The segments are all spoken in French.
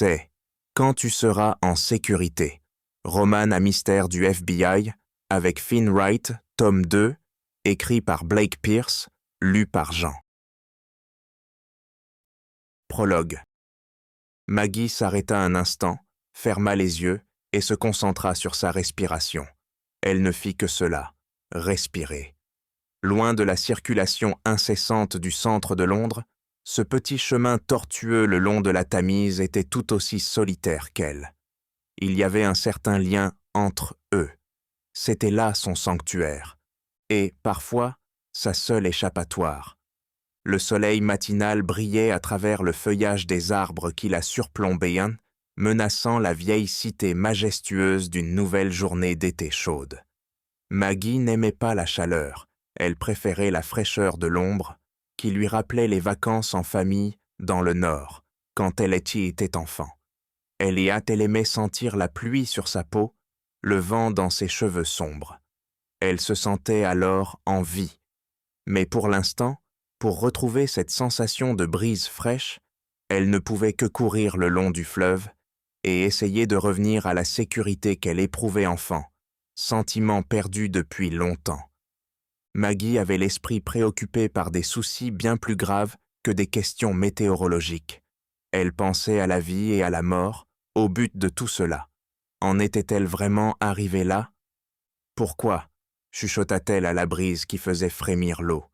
C'est « Quand tu seras en sécurité », roman à mystère du FBI, avec Finn Wright, tome 2, écrit par Blake Pierce, lu par Jean. Prologue. Maggie s'arrêta un instant, ferma les yeux et se concentra sur sa respiration. Elle ne fit que cela, respirer. Loin de la circulation incessante du centre de Londres, ce petit chemin tortueux le long de la Tamise était tout aussi solitaire qu'elle. Il y avait un certain lien entre eux. C'était là son sanctuaire, et, parfois, sa seule échappatoire. Le soleil matinal brillait à travers le feuillage des arbres qui la surplombaient, menaçant la vieille cité majestueuse d'une nouvelle journée d'été chaude. Maggie n'aimait pas la chaleur, elle préférait la fraîcheur de l'ombre, qui lui rappelait les vacances en famille dans le Nord, quand elle y était enfant. Elle aimait sentir la pluie sur sa peau, le vent dans ses cheveux sombres. Elle se sentait alors en vie. Mais pour l'instant, pour retrouver cette sensation de brise fraîche, elle ne pouvait que courir le long du fleuve et essayer de revenir à la sécurité qu'elle éprouvait enfant, sentiment perdu depuis longtemps. Maggie avait l'esprit préoccupé par des soucis bien plus graves que des questions météorologiques. Elle pensait à la vie et à la mort, au but de tout cela. En était-elle vraiment arrivée là? Pourquoi? Chuchota-t-elle à la brise qui faisait frémir l'eau.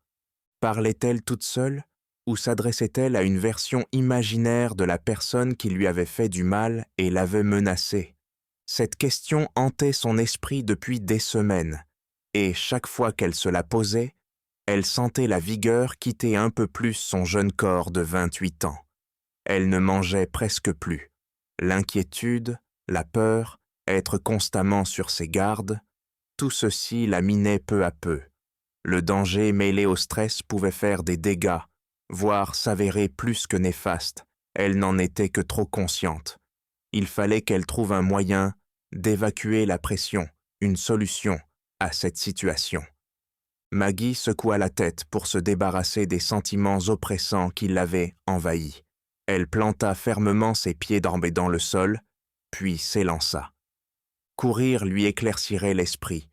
Parlait-elle toute seule ou s'adressait-elle à une version imaginaire de la personne qui lui avait fait du mal et l'avait menacée? Cette question hantait son esprit depuis des semaines, et chaque fois qu'elle se la posait, elle sentait la vigueur quitter un peu plus son jeune corps de 28 ans. Elle ne mangeait presque plus. L'inquiétude, la peur, être constamment sur ses gardes, tout ceci la minait peu à peu. Le danger mêlé au stress pouvait faire des dégâts, voire s'avérer plus que néfaste. Elle n'en était que trop consciente. Il fallait qu'elle trouve un moyen d'évacuer la pression, une solution à cette situation. Maggie secoua la tête pour se débarrasser des sentiments oppressants qui l'avaient envahie. Elle planta fermement ses pieds dans le sol, puis s'élança. Courir lui éclaircirait l'esprit.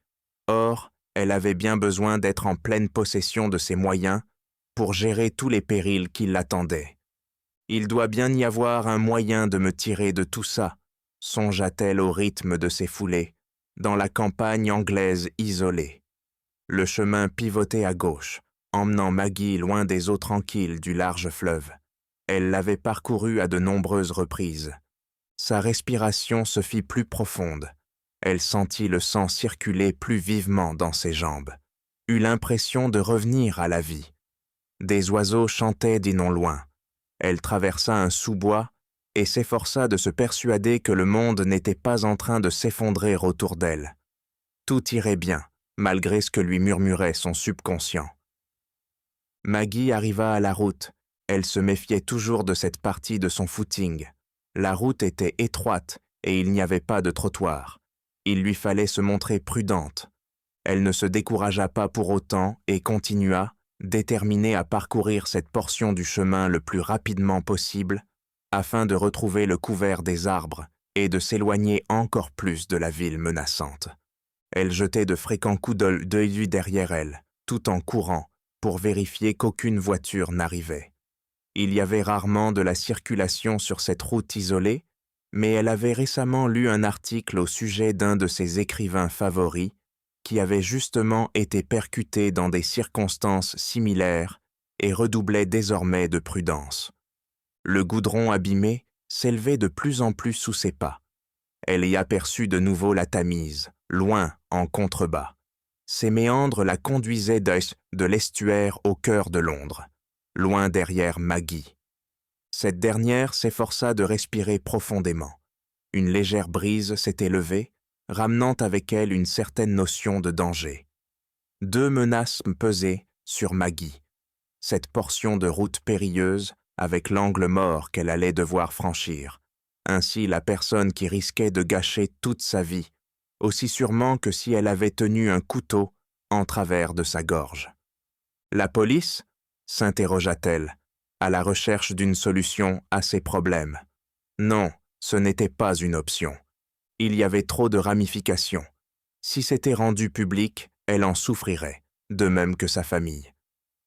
Or, elle avait bien besoin d'être en pleine possession de ses moyens pour gérer tous les périls qui l'attendaient. « Il doit bien y avoir un moyen de me tirer de tout ça », songea-t-elle au rythme de ses foulées, dans la campagne anglaise isolée. Le chemin pivotait à gauche, emmenant Maggie loin des eaux tranquilles du large fleuve. Elle l'avait parcouru à de nombreuses reprises. Sa respiration se fit plus profonde. Elle sentit le sang circuler plus vivement dans ses jambes, eut l'impression de revenir à la vie. Des oiseaux chantaient des non loin. Elle traversa un sous-bois et s'efforça de se persuader que le monde n'était pas en train de s'effondrer autour d'elle. Tout irait bien, malgré ce que lui murmurait son subconscient. Maggie arriva à la route. Elle se méfiait toujours de cette partie de son footing. La route était étroite et il n'y avait pas de trottoir. Il lui fallait se montrer prudente. Elle ne se découragea pas pour autant et continua, déterminée à parcourir cette portion du chemin le plus rapidement possible afin de retrouver le couvert des arbres et de s'éloigner encore plus de la ville menaçante. Elle jetait de fréquents coups d'œil derrière elle, tout en courant, pour vérifier qu'aucune voiture n'arrivait. Il y avait rarement de la circulation sur cette route isolée, mais elle avait récemment lu un article au sujet d'un de ses écrivains favoris qui avait justement été percuté dans des circonstances similaires et redoublait désormais de prudence. Le goudron abîmé s'élevait de plus en plus sous ses pas. Elle y aperçut de nouveau la Tamise, loin, en contrebas. Ses méandres la conduisaient de l'estuaire au cœur de Londres, loin derrière Maggie. Cette dernière s'efforça de respirer profondément. Une légère brise s'était levée, ramenant avec elle une certaine notion de danger. Deux menaces pesaient sur Maggie. Cette portion de route périlleuse, avec l'angle mort qu'elle allait devoir franchir, ainsi la personne qui risquait de gâcher toute sa vie, aussi sûrement que si elle avait tenu un couteau en travers de sa gorge. « La police ?» s'interrogea-t-elle, à la recherche d'une solution à ses problèmes. « Non, Ce n'était pas une option. Il y avait trop de ramifications. Si c'était rendu public, elle en souffrirait, de même que sa famille.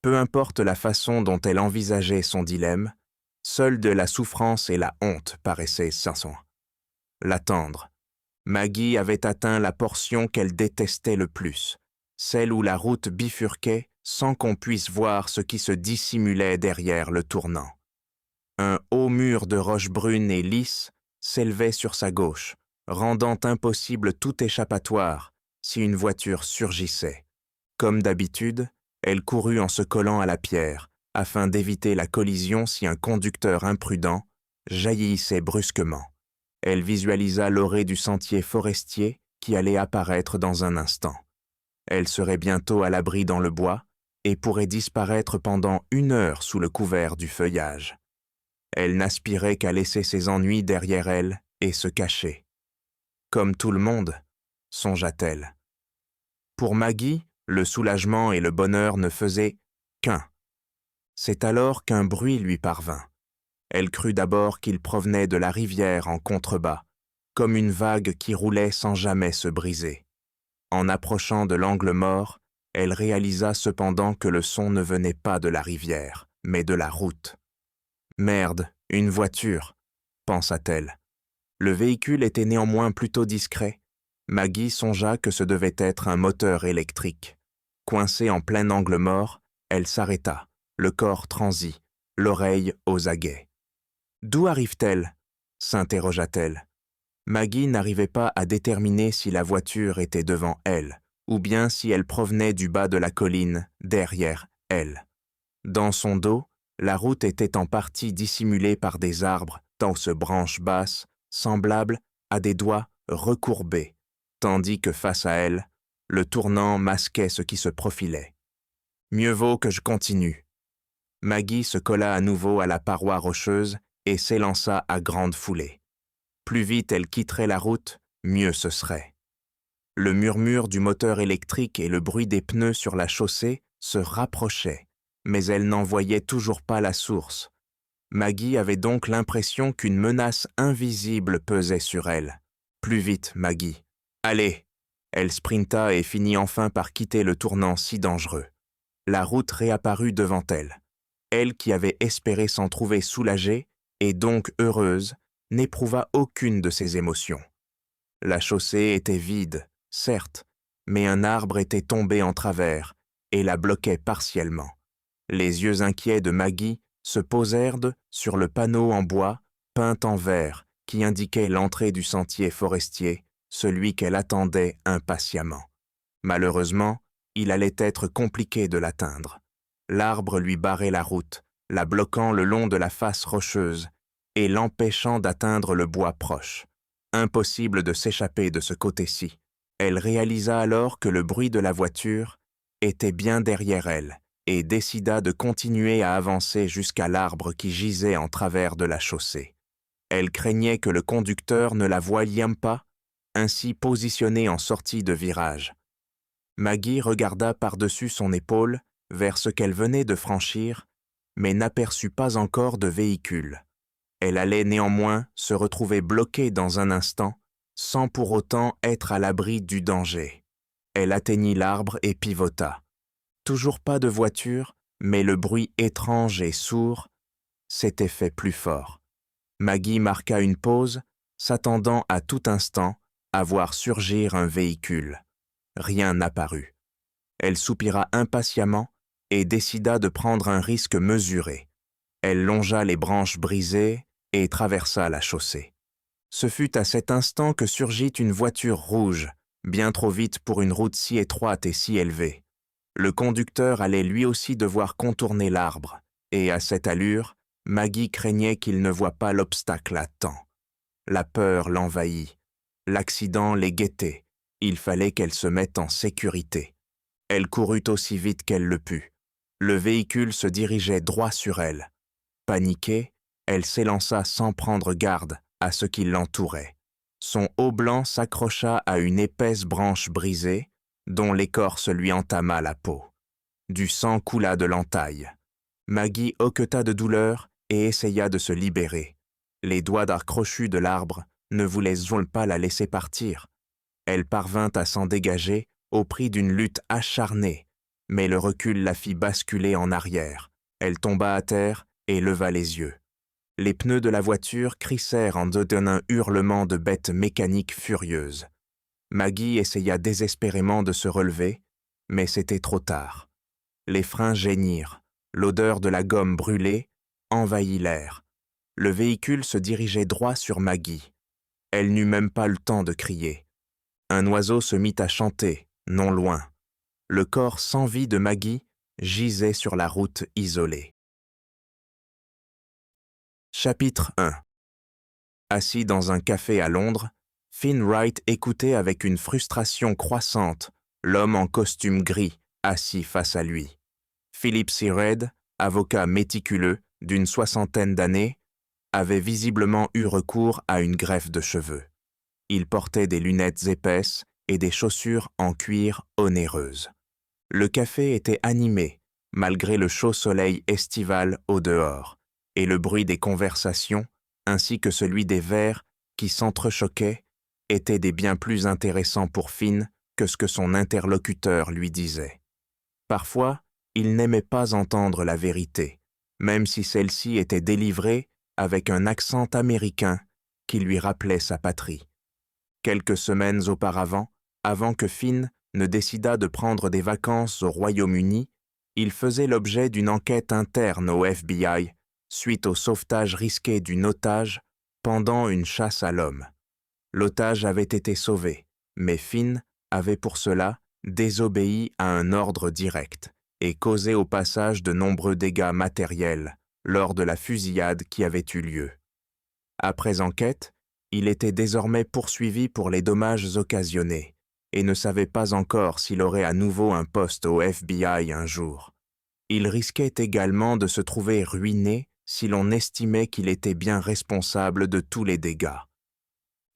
Peu importe la façon dont elle envisageait son dilemme, seules de la souffrance et la honte paraissaient sans. L'attendre. Maggie avait atteint la portion qu'elle détestait le plus, celle où la route bifurquait sans qu'on puisse voir ce qui se dissimulait derrière le tournant. Un haut mur de roches brunes et lisses s'élevait sur sa gauche, rendant impossible tout échappatoire si une voiture surgissait. Comme d'habitude, elle courut en se collant à la pierre, afin d'éviter la collision si un conducteur imprudent jaillissait brusquement. Elle visualisa l'orée du sentier forestier qui allait apparaître dans un instant. Elle serait bientôt à l'abri dans le bois et pourrait disparaître pendant 1 heure sous le couvert du feuillage. Elle n'aspirait qu'à laisser ses ennuis derrière elle et se cacher. Comme tout le monde, songea-t-elle. Pour Maggie, le soulagement et le bonheur ne faisaient qu'un. C'est alors qu'un bruit lui parvint. Elle crut d'abord qu'il provenait de la rivière en contrebas, comme une vague qui roulait sans jamais se briser. En approchant de l'angle mort, elle réalisa cependant que le son ne venait pas de la rivière, mais de la route. « Merde, une voiture », pensa-t-elle. Le véhicule était néanmoins plutôt discret. Maggie songea que ce devait être un moteur électrique. Coincée en plein angle mort, elle s'arrêta, le corps transi, l'oreille aux aguets. « D'où arrive-t-elle » s'interrogea-t-elle. Maggie n'arrivait pas à déterminer si la voiture était devant elle, ou bien si elle provenait du bas de la colline, derrière elle. Dans son dos, la route était en partie dissimulée par des arbres aux branches basses, semblables à des doigts recourbés, tandis que face à elle, le tournant masquait ce qui se profilait. « Mieux vaut que je continue. » Maggie se colla à nouveau à la paroi rocheuse et s'élança à grande foulée. Plus vite elle quitterait la route, mieux ce serait. Le murmure du moteur électrique et le bruit des pneus sur la chaussée se rapprochaient, mais elle n'en voyait toujours pas la source. Maggie avait donc l'impression qu'une menace invisible pesait sur elle. Plus vite, Maggie. Allez! Elle sprinta et finit enfin par quitter le tournant si dangereux. La route réapparut devant elle. Elle qui avait espéré s'en trouver soulagée, et donc heureuse, n'éprouva aucune de ces émotions. La chaussée était vide, certes, mais un arbre était tombé en travers et la bloquait partiellement. Les yeux inquiets de Maggie se posèrent sur le panneau en bois peint en vert qui indiquait l'entrée du sentier forestier, celui qu'elle attendait impatiemment. Malheureusement, il allait être compliqué de l'atteindre. L'arbre lui barrait la route, la bloquant le long de la face rocheuse et l'empêchant d'atteindre le bois proche. Impossible de s'échapper de ce côté-ci. Elle réalisa alors que le bruit de la voiture était bien derrière elle et décida de continuer à avancer jusqu'à l'arbre qui gisait en travers de la chaussée. Elle craignait que le conducteur ne la voyât pas, ainsi positionnée en sortie de virage. Maggie regarda par-dessus son épaule vers ce qu'elle venait de franchir, mais n'aperçut pas encore de véhicule. Elle allait néanmoins se retrouver bloquée dans un instant, sans pour autant être à l'abri du danger. Elle atteignit l'arbre et pivota. Toujours pas de voiture, mais le bruit étrange et sourd s'était fait plus fort. Maggie marqua une pause, s'attendant à tout instant à voir surgir un véhicule. Rien n'apparut. Elle soupira impatiemment et décida de prendre un risque mesuré. Elle longea les branches brisées et traversa la chaussée. Ce fut à cet instant que surgit une voiture rouge, bien trop vite pour une route si étroite et si élevée. Le conducteur allait lui aussi devoir contourner l'arbre, et à cette allure, Maggie craignait qu'il ne voie pas l'obstacle à temps. La peur l'envahit. L'accident les guettait. Il fallait qu'elle se mette en sécurité. Elle courut aussi vite qu'elle le put. Le véhicule se dirigeait droit sur elle. Paniquée, elle s'élança sans prendre garde à ce qui l'entourait. Son haut blanc s'accrocha à une épaisse branche brisée, dont l'écorce lui entama la peau. Du sang coula de l'entaille. Maggie hoqueta de douleur et essaya de se libérer. Les doigts d'arc crochus de l'arbre ne voulaient pas la laisser partir. Elle parvint à s'en dégager au prix d'une lutte acharnée, mais le recul la fit basculer en arrière. Elle tomba à terre et leva les yeux. Les pneus de la voiture crissèrent en donnant un hurlement de bête mécanique furieuse. Maggie essaya désespérément de se relever, mais c'était trop tard. Les freins geignirent, l'odeur de la gomme brûlée envahit l'air. Le véhicule se dirigeait droit sur Maggie. Elle n'eut même pas le temps de crier. Un oiseau se mit à chanter, non loin. Le corps sans vie de Maggie gisait sur la route isolée. Chapitre 1. Assis dans un café à Londres, Finn Wright écoutait avec une frustration croissante l'homme en costume gris assis face à lui. Philip C. Reid, avocat méticuleux d'une 60aine d'années, avait visiblement eu recours à une greffe de cheveux. Il portait des lunettes épaisses et des chaussures en cuir onéreuses. Le café était animé, malgré le chaud soleil estival au dehors, et le bruit des conversations, ainsi que celui des verres qui s'entrechoquaient, étaient des bien plus intéressants pour Finn que ce que son interlocuteur lui disait. Parfois, il n'aimait pas entendre la vérité, même si celle-ci était délivrée avec un accent américain qui lui rappelait sa patrie. Quelques semaines auparavant, avant que Finn ne décidât de prendre des vacances au Royaume-Uni, il faisait l'objet d'une enquête interne au FBI suite au sauvetage risqué d'une otage pendant une chasse à l'homme. L'otage avait été sauvé, mais Finn avait pour cela désobéi à un ordre direct et causé au passage de nombreux dégâts matériels lors de la fusillade qui avait eu lieu. Après enquête, il était désormais poursuivi pour les dommages occasionnés et ne savait pas encore s'il aurait à nouveau un poste au FBI un jour. Il risquait également de se trouver ruiné si l'on estimait qu'il était bien responsable de tous les dégâts.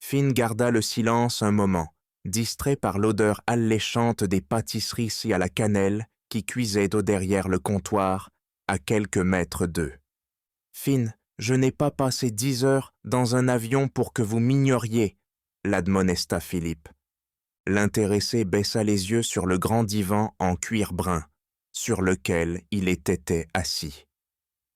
Finn garda le silence un moment, distrait par l'odeur alléchante des pâtisseries à la cannelle qui cuisaient au derrière le comptoir, à quelques mètres d'eux. « Finn, je n'ai pas passé 10 heures dans un avion pour que vous m'ignoriez, » l'admonesta Philippe. L'intéressé baissa les yeux sur le grand divan en cuir brun, sur lequel il était assis.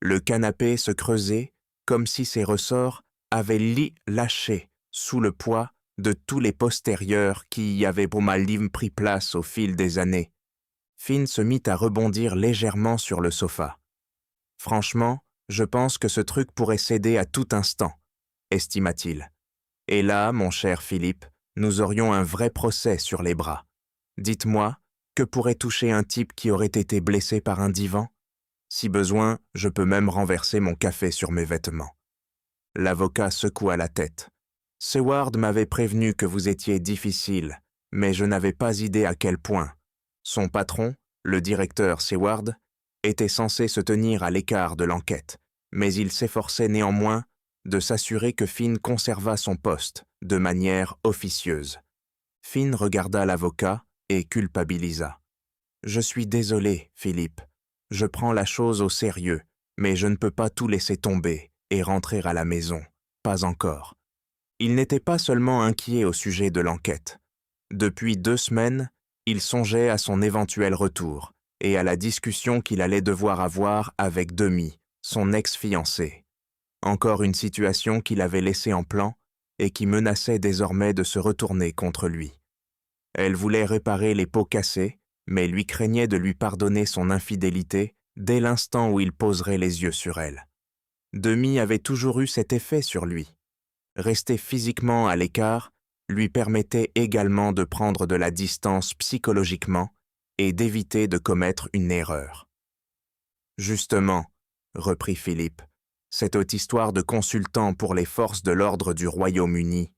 Le canapé se creusait comme si ses ressorts avaient lâché sous le poids de tous les postérieurs qui y avaient pour mal pris place au fil des années. Finn se mit à rebondir légèrement sur le sofa. « Franchement, je pense que ce truc pourrait céder à tout instant, » estima-t-il. « Et là, mon cher Philippe, nous aurions un vrai procès sur les bras. Dites-moi, que pourrait toucher un type qui aurait été blessé par un divan? Si besoin, je peux même renverser mon café sur mes vêtements. » L'avocat secoua la tête. « Seward m'avait prévenu que vous étiez difficile, mais je n'avais pas idée à quel point. Son patron, le directeur Seward, était censé se tenir à l'écart de l'enquête, mais il s'efforçait néanmoins de s'assurer que Finn conservât son poste de manière officieuse. » Finn regarda l'avocat et culpabilisa. « Je suis désolé, Philippe. Je prends la chose au sérieux, mais je ne peux pas tout laisser tomber et rentrer à la maison. Pas encore. » Il n'était pas seulement inquiet au sujet de l'enquête. Depuis 2 semaines, il songeait à son éventuel retour et à la discussion qu'il allait devoir avoir avec Demi, son ex-fiancée. Encore une situation qu'il avait laissée en plan et qui menaçait désormais de se retourner contre lui. Elle voulait réparer les pots cassés, mais lui craignait de lui pardonner son infidélité dès l'instant où il poserait les yeux sur elle. Demi avait toujours eu cet effet sur lui. Rester physiquement à l'écart lui permettait également de prendre de la distance psychologiquement et d'éviter de commettre une erreur. « Justement, » reprit Philippe, « cette haute histoire de consultant pour les forces de l'ordre du Royaume-Uni. »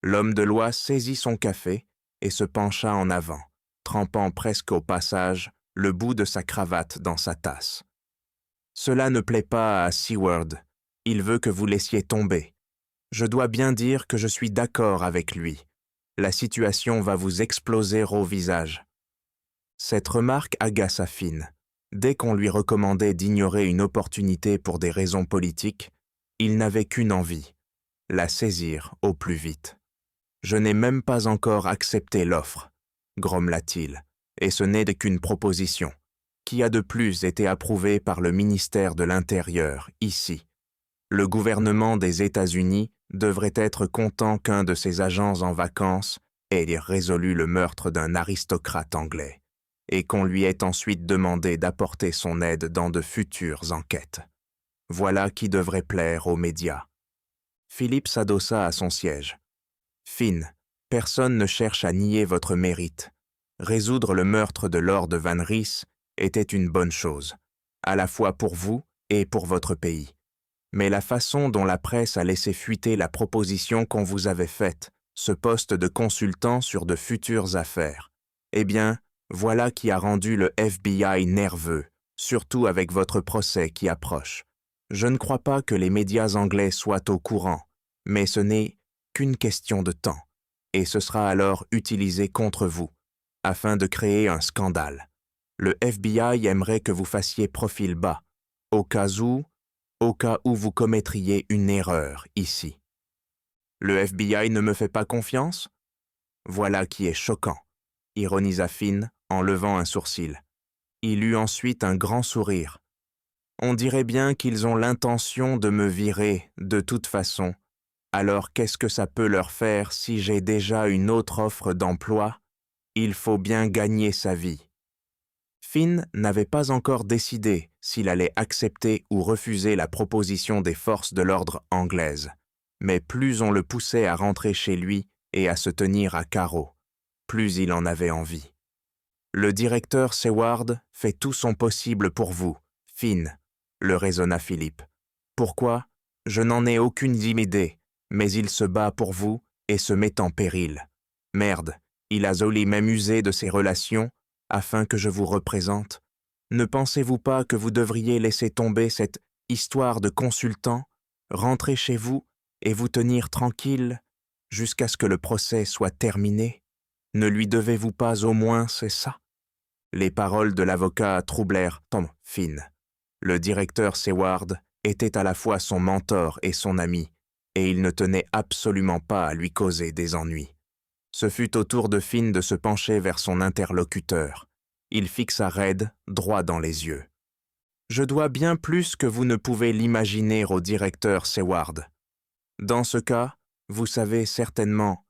L'homme de loi saisit son café et se pencha en avant, trempant presque au passage le bout de sa cravate dans sa tasse. « Cela ne plaît pas à Seward. Il veut que vous laissiez tomber. Je dois bien dire que je suis d'accord avec lui. La situation va vous exploser au visage. » Cette remarque agaça Finn. Dès qu'on lui recommandait d'ignorer une opportunité pour des raisons politiques, Il n'avait qu'une envie, la saisir au plus vite. « Je n'ai même pas encore accepté l'offre, » grommela-t-il, « et ce n'est qu'une proposition, qui a de plus été approuvée par le ministère de l'Intérieur, ici. Le gouvernement des États-Unis devrait être content qu'un de ses agents en vacances ait résolu le meurtre d'un aristocrate anglais, et qu'on lui ait ensuite demandé d'apporter son aide dans de futures enquêtes. Voilà qui devrait plaire aux médias. » Philippe s'adossa à son siège. « Finn, personne ne cherche à nier votre mérite. Résoudre le meurtre de Lord Van Rees était une bonne chose, à la fois pour vous et pour votre pays. Mais la façon dont la presse a laissé fuiter la proposition qu'on vous avait faite, ce poste de consultant sur de futures affaires, eh bien, voilà qui a rendu le FBI nerveux, surtout avec votre procès qui approche. Je ne crois pas que les médias anglais soient au courant, mais ce n'est qu'une question de temps, et ce sera alors utilisé contre vous, afin de créer un scandale. Le FBI aimerait que vous fassiez profil bas, au cas où vous commettriez une erreur ici. Le FBI ne me fait pas confiance? Voilà qui est choquant, ironisa Finn en levant un sourcil. Il eut ensuite un grand sourire. On dirait bien qu'ils ont l'intention de me virer de toute façon. Alors qu'est-ce que ça peut leur faire si j'ai déjà une autre offre d'emploi? Il faut bien gagner sa vie. Finn n'avait pas encore décidé s'il allait accepter ou refuser la proposition des forces de l'ordre anglaises, mais plus on le poussait à rentrer chez lui et à se tenir à carreau, plus il en avait envie. Le directeur Seward fait tout son possible pour vous, Finn, le raisonna Philippe. Pourquoi? Je n'en ai aucune idée, mais il se bat pour vous et se met en péril. Merde, il a Zoli même usé de ses relations afin que je vous représente. Ne pensez-vous pas que vous devriez laisser tomber cette histoire de consultant, rentrer chez vous et vous tenir tranquille jusqu'à ce que le procès soit terminé? Ne lui devez-vous pas au moins c'est ça? Les paroles de l'avocat troublèrent Tom Finn. Le directeur Seward était à la fois son mentor et son ami, et il ne tenait absolument pas à lui causer des ennuis. Ce fut au tour de Finn de se pencher vers son interlocuteur. Il fixa Red droit dans les yeux. « Je dois bien plus que vous ne pouvez l'imaginer au directeur Seward. Dans ce cas, vous savez certainement... »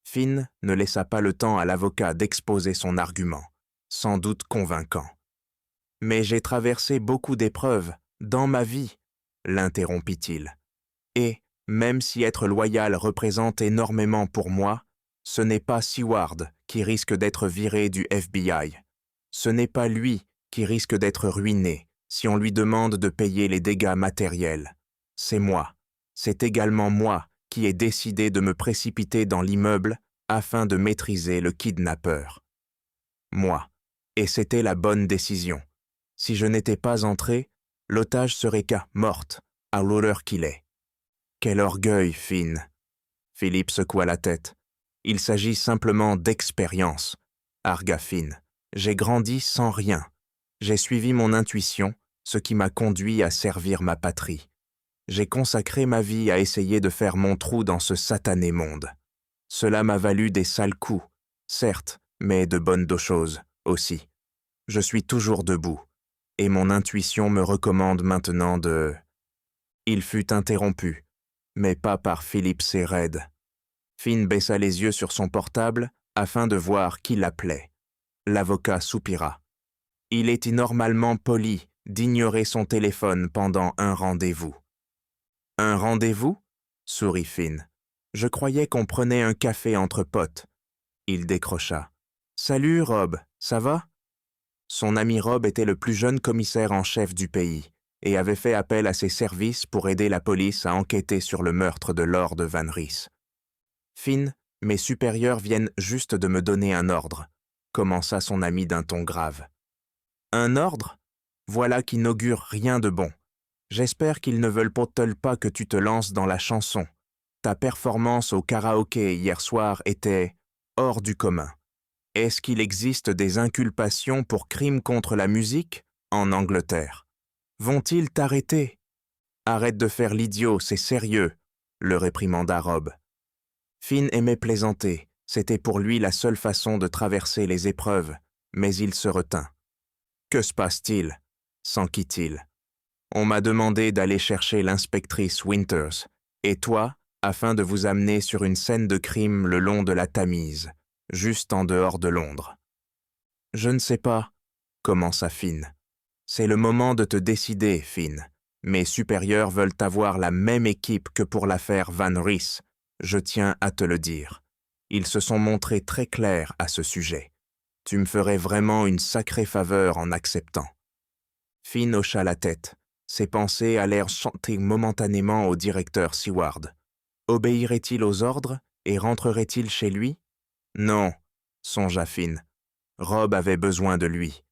Finn ne laissa pas le temps à l'avocat d'exposer son argument, sans doute convaincant. « Mais j'ai traversé beaucoup d'épreuves, dans ma vie, » l'interrompit-il. « Et, même si être loyal représente énormément pour moi, ce n'est pas Seward qui risque d'être viré du FBI. Ce n'est pas lui qui risque d'être ruiné si on lui demande de payer les dégâts matériels. C'est moi. C'est également moi qui ai décidé de me précipiter dans l'immeuble afin de maîtriser le kidnappeur. Moi. Et c'était la bonne décision. Si je n'étais pas entré, l'otage serait morte, à l'horreur qu'il est. Quel orgueil, Finn. Philippe secoua la tête. Il s'agit simplement d'expérience, argua Finn. J'ai grandi sans rien. J'ai suivi mon intuition, ce qui m'a conduit à servir ma patrie. J'ai consacré ma vie à essayer de faire mon trou dans ce satané monde. Cela m'a valu des sales coups, certes, mais de bonnes choses aussi. Je suis toujours debout, et mon intuition me recommande maintenant de... Il fut interrompu, mais pas par Philippe C. Red. Finn baissa les yeux sur son portable afin de voir qui l'appelait. L'avocat soupira. Il est normalement poli d'ignorer son téléphone pendant un rendez-vous. Un rendez-vous? Sourit Finn. Je croyais qu'on prenait un café entre potes. Il décrocha. Salut Rob, ça va? Son ami Rob était le plus jeune commissaire en chef du pays et avait fait appel à ses services pour aider la police à enquêter sur le meurtre de Lord Van Rees. Finn, mes supérieurs viennent juste de me donner un ordre, commença son ami d'un ton grave. Un ordre? Voilà qui n'augure rien de bon. J'espère qu'ils ne veulent pas que tu te lances dans la chanson. Ta performance au karaoké hier soir était hors du commun. Est-ce qu'il existe des inculpations pour crimes contre la musique en Angleterre? Vont-ils t'arrêter? Arrête de faire l'idiot, c'est sérieux, le réprimanda Rob. Finn aimait plaisanter, c'était pour lui la seule façon de traverser les épreuves, mais il se retint. Que se passe-t-il? S'enquit-il. On m'a demandé d'aller chercher l'inspectrice Winters, et toi, afin de vous amener sur une scène de crime le long de la Tamise, juste en dehors de Londres. Je ne sais pas, commença Finn. C'est le moment de te décider, Finn. Mes supérieurs veulent avoir la même équipe que pour l'affaire Van Rees, je tiens à te le dire. Ils se sont montrés très clairs à ce sujet. Tu me ferais vraiment une sacrée faveur en acceptant. Finn hocha la tête. Ses pensées allèrent chanter momentanément au directeur Seward. Obéirait-il aux ordres et rentrerait-il chez lui? Non, songea Finn. Rob avait besoin de lui.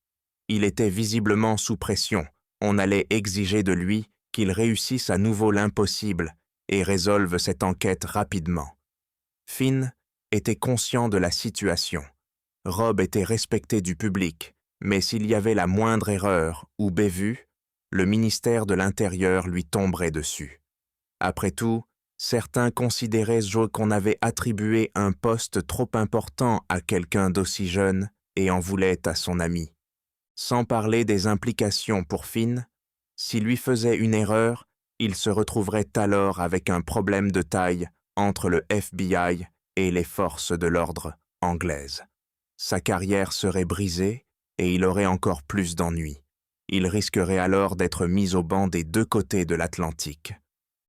Il était visiblement sous pression. On allait exiger de lui qu'il réussisse à nouveau l'impossible et résolve cette enquête rapidement. Finn était conscient de la situation. Rob était respecté du public, mais s'il y avait la moindre erreur ou bévue, le ministère de l'Intérieur lui tomberait dessus. Après tout, certains considéraient qu'on avait attribué un poste trop important à quelqu'un d'aussi jeune et en voulaient à son ami. Sans parler des implications pour Finn, s'il lui faisait une erreur, il se retrouverait alors avec un problème de taille entre le FBI et les forces de l'ordre anglaises. Sa carrière serait brisée et il aurait encore plus d'ennuis. Il risquerait alors d'être mis au banc des deux côtés de l'Atlantique.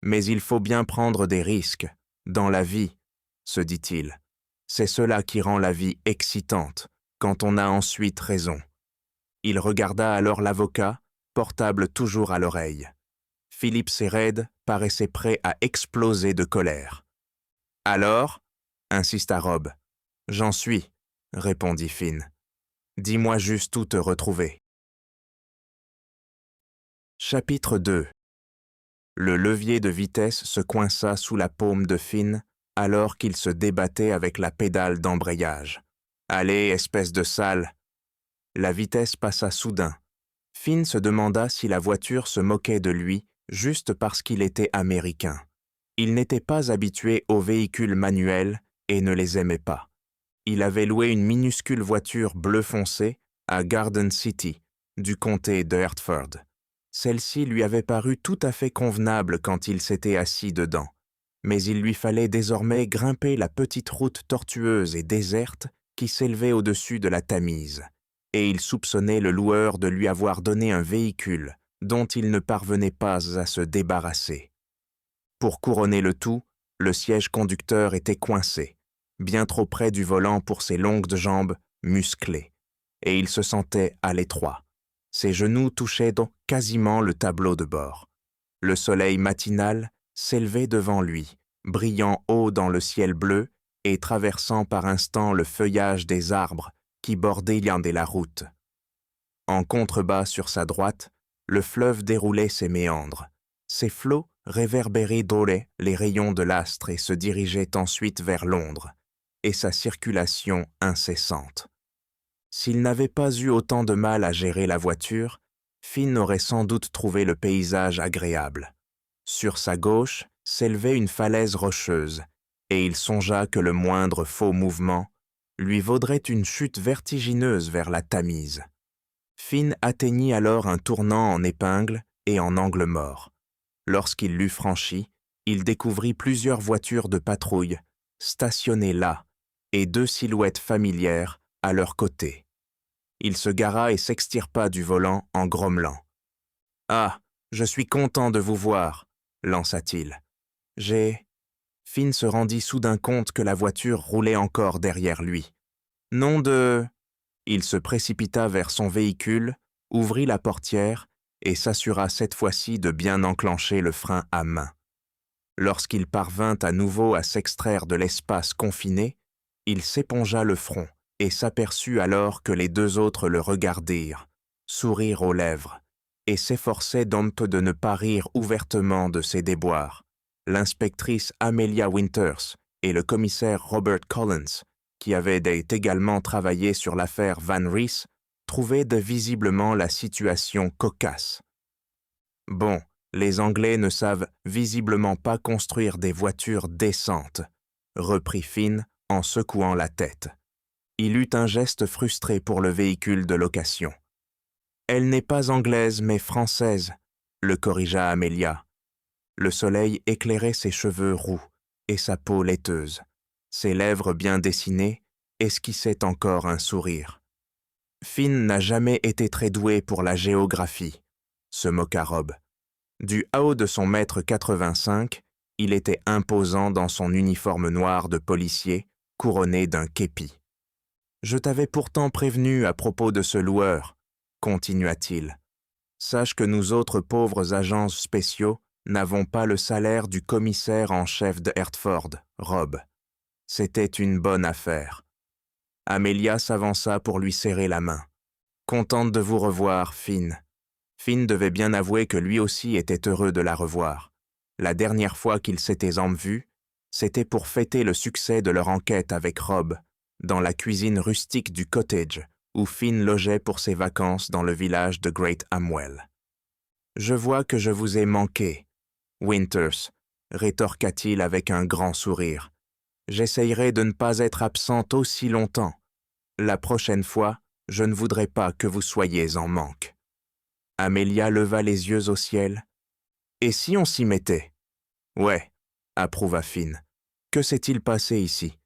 Mais il faut bien prendre des risques, dans la vie, se dit-il. C'est cela qui rend la vie excitante, quand on a ensuite raison. Il regarda alors l'avocat, portable toujours à l'oreille. Philip Sered paraissait prêt à exploser de colère. « Alors » insista Rob. « J'en suis » répondit Finn. « Dis-moi juste où te retrouver. » Chapitre 2. Le levier de vitesse se coinça sous la paume de Finn alors qu'il se débattait avec la pédale d'embrayage. « Allez, espèce de sale !» La vitesse passa soudain. Finn se demanda si la voiture se moquait de lui juste parce qu'il était américain. Il n'était pas habitué aux véhicules manuels et ne les aimait pas. Il avait loué une minuscule voiture bleu foncé à Garden City, du comté de Hertford. Celle-ci lui avait paru tout à fait convenable quand il s'était assis dedans, mais il lui fallait désormais grimper la petite route tortueuse et déserte qui s'élevait au-dessus de la Tamise, et il soupçonnait le loueur de lui avoir donné un véhicule dont il ne parvenait pas à se débarrasser. Pour couronner le tout, le siège conducteur était coincé, bien trop près du volant pour ses longues jambes musclées, et il se sentait à l'étroit. Ses genoux touchaient donc quasiment le tableau de bord. Le soleil matinal s'élevait devant lui, brillant haut dans le ciel bleu et traversant par instants le feuillage des arbres qui bordaient la route. En contrebas sur sa droite, le fleuve déroulait ses méandres. Ses flots réverbérés doraient les rayons de l'astre et se dirigeaient ensuite vers Londres, et sa circulation incessante. S'il n'avait pas eu autant de mal à gérer la voiture, Finn aurait sans doute trouvé le paysage agréable. Sur sa gauche s'élevait une falaise rocheuse, et il songea que le moindre faux mouvement lui vaudrait une chute vertigineuse vers la Tamise. Finn atteignit alors un tournant en épingle et en angle mort. Lorsqu'il l'eut franchi, il découvrit plusieurs voitures de patrouille, stationnées là, et deux silhouettes familières à leur côté. Il se gara et s'extirpa du volant en grommelant. « Ah, je suis content de vous voir » lança-t-il. « Finn se rendit soudain compte que la voiture roulait encore derrière lui. « Nom de... » Il se précipita vers son véhicule, ouvrit la portière et s'assura cette fois-ci de bien enclencher le frein à main. Lorsqu'il parvint à nouveau à s'extraire de l'espace confiné, il s'épongea le front et s'aperçut alors que les deux autres le regardèrent, sourire aux lèvres, et s'efforçaient donc de ne pas rire ouvertement de ses déboires. L'inspectrice Amelia Winters et le commissaire Robert Collins, qui avaient également travaillé sur l'affaire Van Rees, trouvaient visiblement la situation cocasse. « Bon, Les Anglais ne savent visiblement pas construire des voitures décentes, reprit Finn en secouant la tête. Il eut un geste frustré pour le véhicule de location. Elle n'est pas anglaise mais française, le corrigea Amelia. Le soleil éclairait ses cheveux roux et sa peau laiteuse. Ses lèvres bien dessinées esquissaient encore un sourire. Finn n'a jamais été très doué pour la géographie, se moqua Rob. Du haut de son 1,85 m, il était imposant dans son uniforme noir de policier, couronné d'un képi. « Je t'avais pourtant prévenu à propos de ce loueur, » continua-t-il. « Sache que nous autres pauvres agents spéciaux n'avons pas le salaire du commissaire en chef de Hertford, Rob. C'était une bonne affaire. » Amelia s'avança pour lui serrer la main. « Contente de vous revoir, Finn. » Finn devait bien avouer que lui aussi était heureux de la revoir. La dernière fois qu'ils s'étaient en vue, c'était pour fêter le succès de leur enquête avec Rob, dans la cuisine rustique du cottage, où Finn logeait pour ses vacances dans le village de Great Amwell. « Je vois que je vous ai manqué, Winters, » rétorqua-t-il avec un grand sourire. « J'essayerai de ne pas être absente aussi longtemps. La prochaine fois, je ne voudrais pas que vous soyez en manque. » Amelia leva les yeux au ciel. « Et si on s'y mettait ?»« Ouais, » approuva Finn. « Que s'est-il passé ici ?»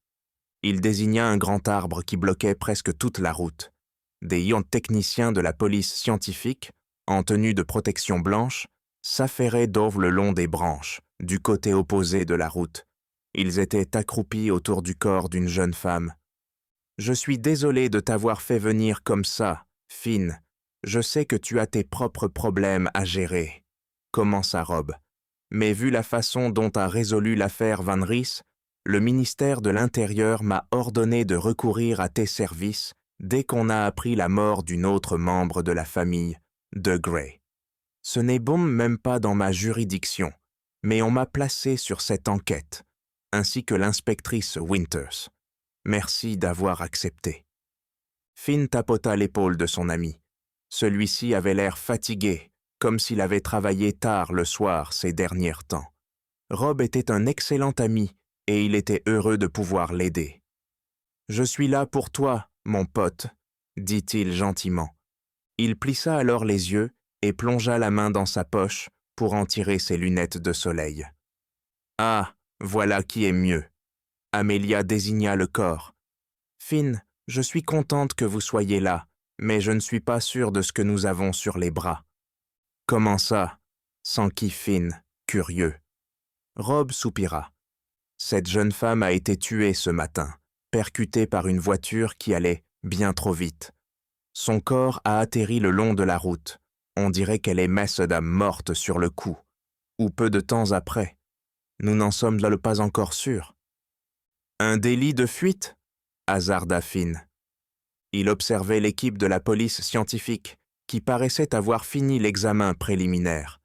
Il désigna un grand arbre qui bloquait presque toute la route. Des techniciens de la police scientifique, en tenue de protection blanche, s'affairaient d'or le long des branches, du côté opposé de la route. Ils étaient accroupis autour du corps d'une jeune femme. « Je suis désolé de t'avoir fait venir comme ça, Finn. Je sais que tu as tes propres problèmes à gérer, » commença Rob. « Mais vu la façon dont a résolu l'affaire Van Rees, le ministère de l'Intérieur m'a ordonné de recourir à tes services dès qu'on a appris la mort d'une autre membre de la famille, de Grey. Ce n'est bon même pas dans ma juridiction, mais on m'a placé sur cette enquête, ainsi que l'inspectrice Winters. Merci d'avoir accepté. » Finn tapota l'épaule de son ami. Celui-ci avait l'air fatigué, comme s'il avait travaillé tard le soir ces derniers temps. Rob était un excellent ami et il était heureux de pouvoir l'aider. « Je suis là pour toi, mon pote, » dit-il gentiment. Il plissa alors les yeux et plongea la main dans sa poche pour en tirer ses lunettes de soleil. « Ah, voilà qui est mieux. » Amelia désigna le corps. « Finn, je suis contente que vous soyez là, mais je ne suis pas sûre de ce que nous avons sur les bras. »« Comment ça ?» s'enquit Finn, curieux. Rob soupira. « Cette jeune femme a été tuée ce matin, percutée par une voiture qui allait bien trop vite. Son corps a atterri le long de la route. On dirait qu'elle est Messedam morte sur le coup, ou peu de temps après. Nous n'en sommes là pas encore sûrs. »« Un délit de fuite ?» hasarda Finn. Il observait l'équipe de la police scientifique, qui paraissait avoir fini l'examen préliminaire.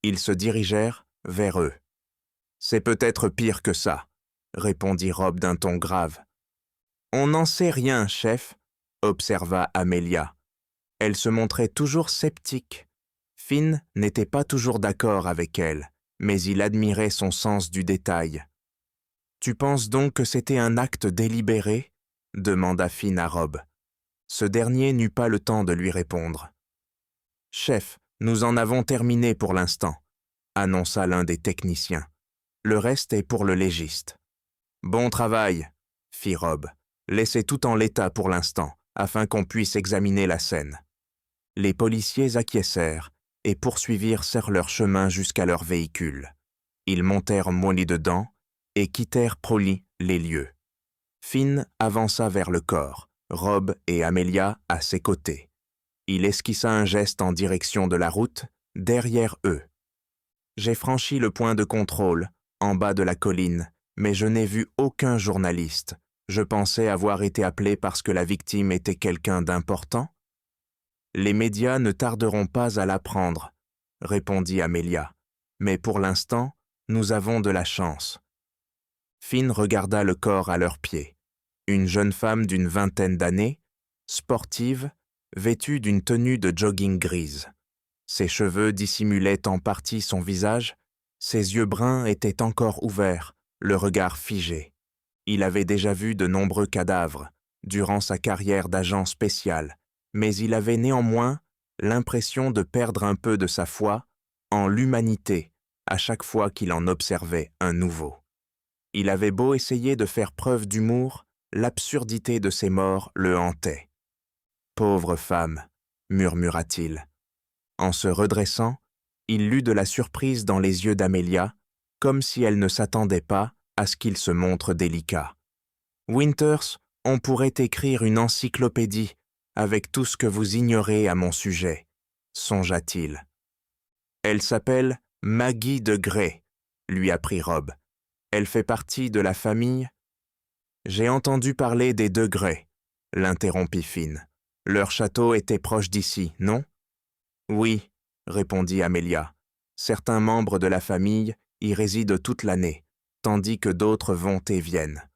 Ils se dirigèrent vers eux. « C'est peut-être pire que ça, » répondit Rob d'un ton grave. « On n'en sait rien, chef, » observa Amelia. Elle se montrait toujours sceptique. Finn n'était pas toujours d'accord avec elle, mais il admirait son sens du détail. « Tu penses donc que c'était un acte délibéré ?» demanda Finn à Rob. Ce dernier n'eut pas le temps de lui répondre. « Chef, nous en avons terminé pour l'instant, » annonça l'un des techniciens. « Le reste est pour le légiste. »« Bon travail, » fit Rob. « Laissez tout en l'état pour l'instant, afin qu'on puisse examiner la scène. » Les policiers acquiescèrent et poursuivirent sur leur chemin jusqu'à leur véhicule. Ils montèrent mollis dedans et quittèrent prolis les lieux. Finn avança vers le corps, Rob et Amelia à ses côtés. Il esquissa un geste en direction de la route, derrière eux. « J'ai franchi le point de contrôle, en bas de la colline, mais je n'ai vu aucun journaliste. Je pensais avoir été appelé parce que la victime était quelqu'un d'important. »« Les médias ne tarderont pas à l'apprendre, » répondit Amelia. « Mais pour l'instant, nous avons de la chance. » Finn regarda le corps à leurs pieds. Une jeune femme d'une vingtaine d'années, sportive, vêtue d'une tenue de jogging grise. Ses cheveux dissimulaient en partie son visage, ses yeux bruns étaient encore ouverts, le regard figé. Il avait déjà vu de nombreux cadavres durant sa carrière d'agent spécial, mais il avait néanmoins l'impression de perdre un peu de sa foi en l'humanité à chaque fois qu'il en observait un nouveau. Il avait beau essayer de faire preuve d'humour, l'absurdité de ces morts le hantait. « Pauvre femme », murmura-t-il. En se redressant, il lut de la surprise dans les yeux d'Amelia, comme si elle ne s'attendait pas à ce qu'il se montre délicat. « Winters, on pourrait écrire une encyclopédie avec tout ce que vous ignorez à mon sujet, songea-t-il. Elle s'appelle Maggie de Grey, lui apprit Rob. Elle fait partie de la famille. J'ai entendu parler des de Grey, l'interrompit Finn. Leur château était proche d'ici, non? Oui, répondit Amelia. Certains membres de la famille y résident toute l'année, tandis que d'autres vont et viennent.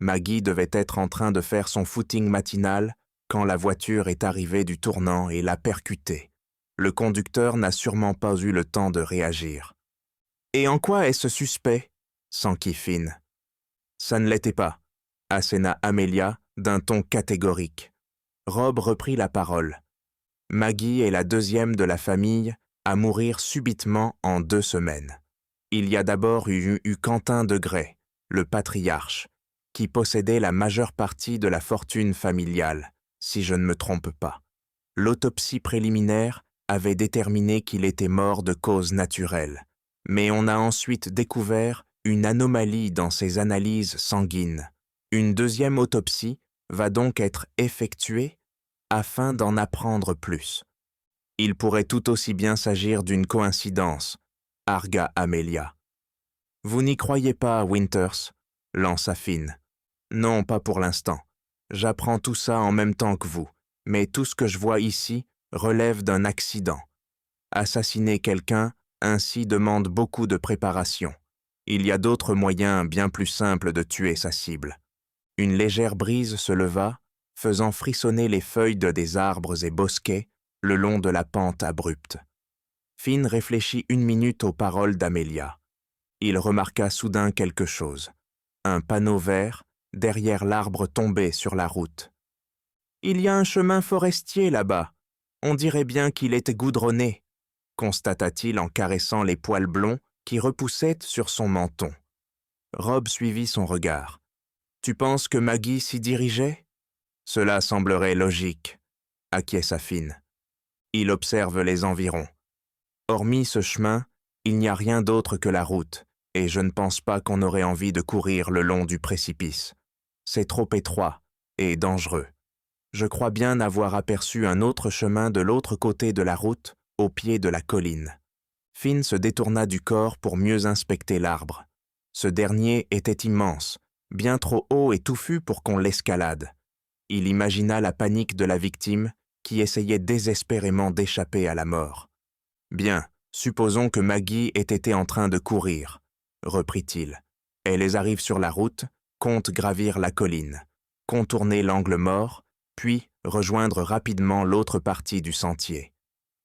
Maggie devait être en train de faire son footing matinal quand la voiture est arrivée du tournant et l'a percutée. Le conducteur n'a sûrement pas eu le temps de réagir. « Et en quoi est-ce suspect ?» s'enquit Finn. « Ça ne l'était pas », asséna Amelia d'un ton catégorique. Rob reprit la parole. « Maggie est la deuxième de la famille à mourir subitement en 2 semaines. Il y a d'abord eu Quentin de Grey, le patriarche, qui possédait la majeure partie de la fortune familiale, si je ne me trompe pas. L'autopsie préliminaire avait déterminé qu'il était mort de cause naturelle, mais on a ensuite découvert une anomalie dans ses analyses sanguines. Une deuxième autopsie va donc être effectuée afin d'en apprendre plus. Il pourrait tout aussi bien s'agir d'une coïncidence, argua Amelia. Vous n'y croyez pas, Winters, lança Finn. Non, pas pour l'instant. J'apprends tout ça en même temps que vous, mais tout ce que je vois ici relève d'un accident. Assassiner quelqu'un ainsi demande beaucoup de préparation. Il y a d'autres moyens bien plus simples de tuer sa cible. Une légère brise se leva, faisant frissonner les feuilles des arbres et bosquets le long de la pente abrupte. Finn réfléchit 1 minute aux paroles d'Amelia. Il remarqua soudain quelque chose. Un panneau vert derrière l'arbre tombé sur la route. « Il y a un chemin forestier là-bas. On dirait bien qu'il était goudronné, » constata-t-il en caressant les poils blonds qui repoussaient sur son menton. Rob suivit son regard. « Tu penses que Maggie s'y dirigeait? » « Cela semblerait logique, » acquiesça Finn. Il observe les environs. Hormis ce chemin, il n'y a rien d'autre que la route, et je ne pense pas qu'on aurait envie de courir le long du précipice. C'est trop étroit et dangereux. Je crois bien avoir aperçu un autre chemin de l'autre côté de la route, au pied de la colline. Finn se détourna du corps pour mieux inspecter l'arbre. Ce dernier était immense, bien trop haut et touffu pour qu'on l'escalade. Il imagina la panique de la victime qui essayait désespérément d'échapper à la mort. « Bien, supposons que Maggie ait été en train de courir, » reprit-il. « Elles arrivent sur la route, comptent gravir la colline, contourner l'angle mort, puis rejoindre rapidement l'autre partie du sentier.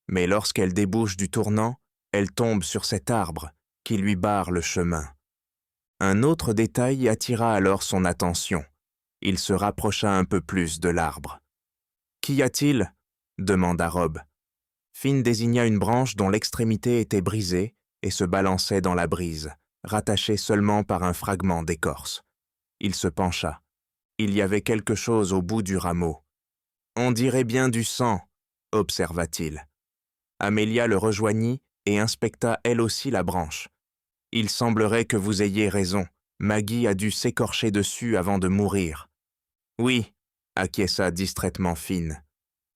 Mais lorsqu'elle débouche du tournant, elle tombe sur cet arbre qui lui barre le chemin. » Un autre détail attira alors son attention. Il se rapprocha un peu plus de l'arbre. « Qu'y a-t-il » demanda Rob. Finn désigna une branche dont l'extrémité était brisée et se balançait dans la brise, rattachée seulement par un fragment d'écorce. Il se pencha. Il y avait quelque chose au bout du rameau. « On dirait bien du sang, » observa-t-il. Amelia le rejoignit et inspecta elle aussi la branche. « Il semblerait que vous ayez raison. Maggie a dû s'écorcher dessus avant de mourir. » « Oui, » acquiesça distraitement Finn.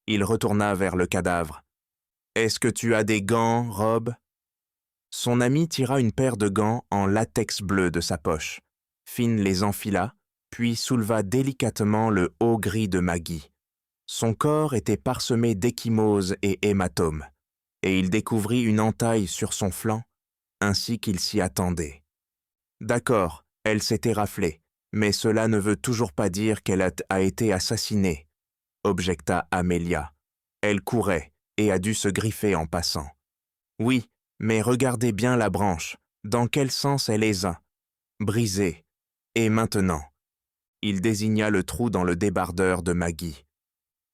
Il retourna vers le cadavre. « Est-ce que tu as des gants, Rob ?» Son ami tira une paire de gants en latex bleu de sa poche. Finn les enfila, puis souleva délicatement le haut gris de Maggie. Son corps était parsemé d'ecchymoses et hématomes, et il découvrit une entaille sur son flanc, ainsi qu'il s'y attendait. D'accord, elle s'était raflée, mais cela ne veut toujours pas dire qu'elle a été assassinée, objecta Amelia. Elle courait et a dû se griffer en passant. Oui, mais regardez bien la branche. Dans quel sens elle est brisée. Et maintenant, il désigna le trou dans le débardeur de Maggie.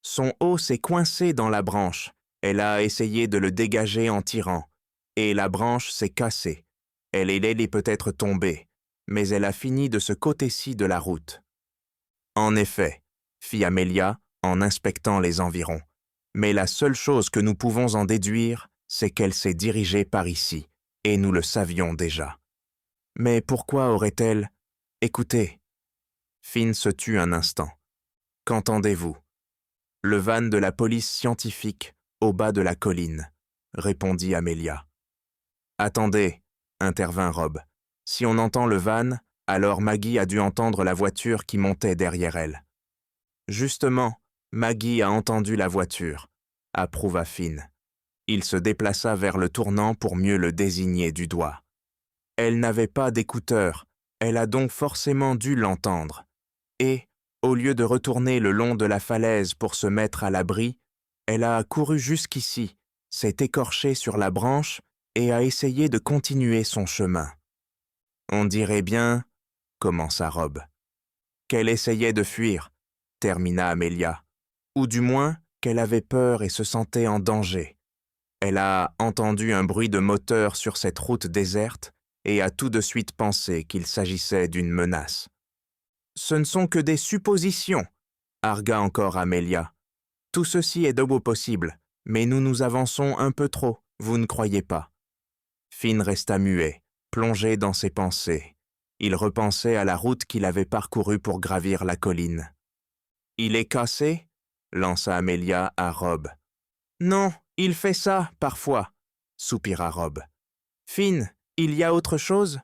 Son haut s'est coincé dans la branche. Elle a essayé de le dégager en tirant. Et la branche s'est cassée. Elle est peut-être tombée, mais elle a fini de ce côté-ci de la route. En effet, fit Amelia en inspectant les environs. Mais la seule chose que nous pouvons en déduire, c'est qu'elle s'est dirigée par ici, et nous le savions déjà. Mais pourquoi aurait-elle... Écoutez. Finn se tut un instant. Qu'entendez-vous? Le van de la police scientifique, au bas de la colline, répondit Amelia. Attendez, intervint Rob. Si on entend le van, alors Maggie a dû entendre la voiture qui montait derrière elle. Justement, Maggie a entendu la voiture, approuva Finn. Il se déplaça vers le tournant pour mieux le désigner du doigt. Elle n'avait pas d'écouteurs, elle a donc forcément dû l'entendre. Et, au lieu de retourner le long de la falaise pour se mettre à l'abri, elle a couru jusqu'ici, s'est écorchée sur la branche et a essayé de continuer son chemin. On dirait bien, commença Rob. Qu'elle essayait de fuir, termina Amelia, ou du moins qu'elle avait peur et se sentait en danger. Elle a entendu un bruit de moteur sur cette route déserte et a tout de suite pensé qu'il s'agissait d'une menace. Ce ne sont que des suppositions, argua encore Amelia. Tout ceci est de beau possible, mais nous avançons un peu trop, vous ne croyez pas? Finn resta muet, plongé dans ses pensées. Il repensait à la route qu'il avait parcourue pour gravir la colline. « Il est cassé ?» lança Amelia à Rob. « Non, il fait ça, parfois, » soupira Rob. « Finn, il y a autre chose ?»«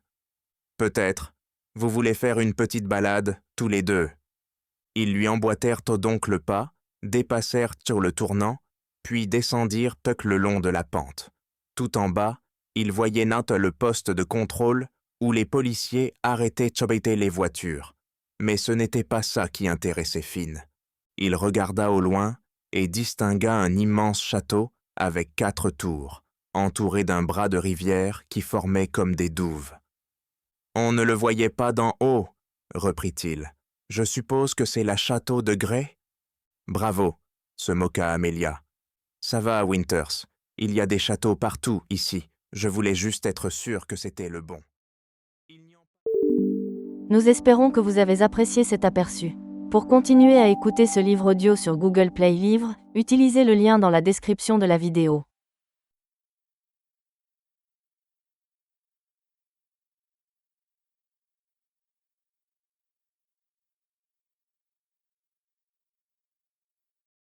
Peut-être. Vous voulez faire une petite balade, tous les deux. » Ils lui emboîtèrent donc le pas, dépassèrent sur le tournant, puis descendirent le long de la pente. Tout en bas, ils voyaient le poste de contrôle où les policiers arrêtaient les voitures. Mais ce n'était pas ça qui intéressait Finn. Il regarda au loin et distingua un immense château avec 4 tours, entouré d'un bras de rivière qui formait comme des douves. « On ne le voyait pas d'en haut, » reprit-il. « Je suppose que c'est la château de Grey ?»« Bravo, » se moqua Amelia. « Ça va, Winters. Il y a des châteaux partout ici. Je voulais juste être sûr que c'était le bon. » Nous espérons que vous avez apprécié cet aperçu. Pour continuer à écouter ce livre audio sur Google Play Livres, utilisez le lien dans la description de la vidéo.